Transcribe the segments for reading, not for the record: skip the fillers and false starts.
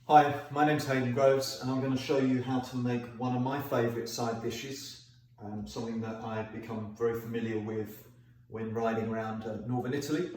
Hi, my name's Hayden Groves and I'm going to show you how to make one of my favourite side dishes, something that I've become very familiar with when riding around northern Italy.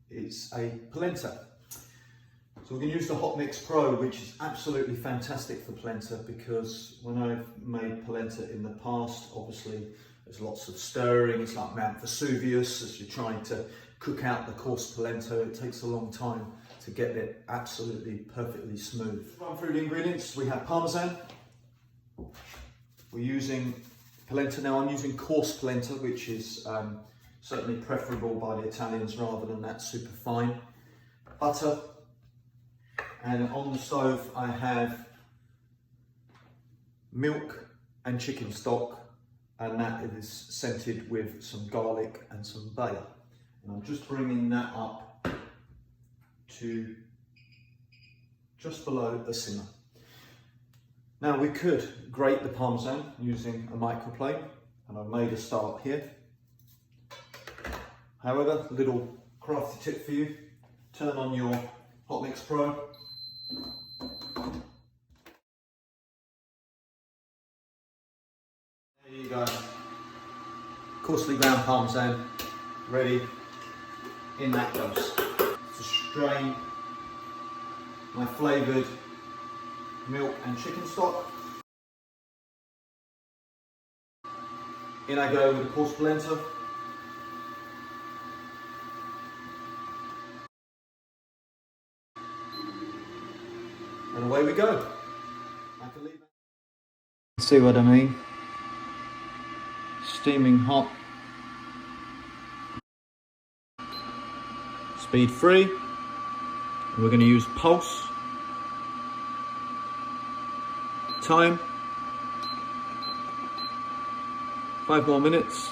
It's a polenta. So we're going to use the Hotmix Pro, which is absolutely fantastic for polenta, because when I've made polenta in the past, obviously there's lots of stirring. It's like Mount Vesuvius as you're trying to cook out the coarse polenta. It takes a long time to get it absolutely perfectly smooth. Run through the ingredients. We have Parmesan. We're using polenta. Now I'm using coarse polenta, which is certainly preferable by the Italians rather than that super fine. Butter. And on the stove I have milk and chicken stock, and that is scented with some garlic and some bay. And I'm just bringing that up to just below a simmer. Now we could grate the Parmesan using a microplane, and I've made a start here. However, little crafty tip for you: turn on your Hotmix Pro. There you go. Coarsely ground Parmesan ready. In that goes. To strain my flavoured milk and chicken stock. In I go with the coarse polenta. And away we go. I can leave it. See what I mean? Steaming hot. Speed 3. We're going to use pulse. Time 5 more minutes.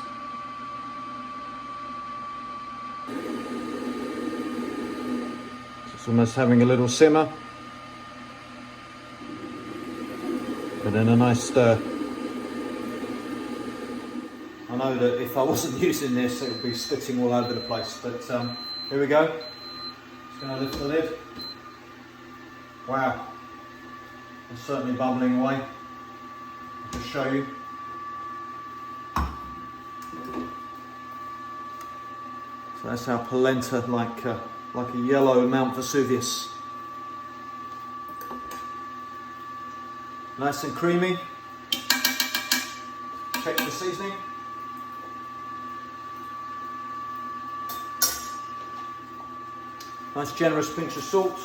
It's almost having a little simmer, but then a nice stir. I know that if I wasn't using this it would be spitting all over the place, but here we go. Just going to lift the lid. Wow, it's certainly bubbling away. I'll just show you. So that's our polenta, like a yellow Mount Vesuvius. Nice and creamy. Check the seasoning. Nice generous pinch of salt.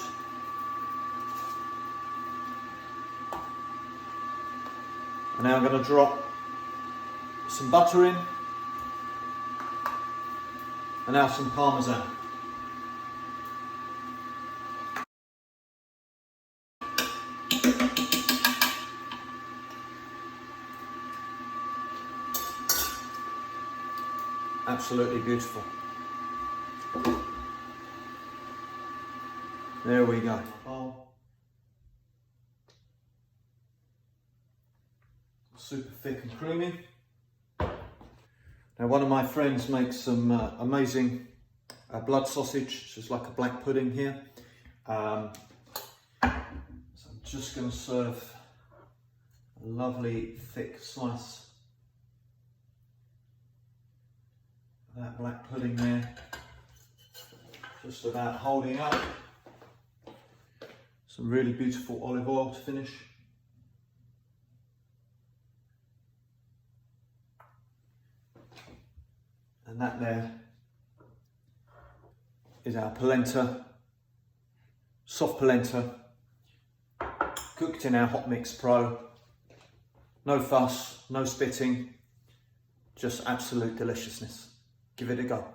And now I'm going to drop some butter in. And now some Parmesan. Absolutely beautiful. There we go. Super thick and creamy. Now one of my friends makes some amazing blood sausage, so it's like a black pudding here. So I'm just going to serve a lovely thick slice of that black pudding there, just about holding up. Some really beautiful olive oil to finish. And that there is our polenta, soft polenta, cooked in our Hotmix Pro. No fuss, no spitting, just absolute deliciousness. Give it a go.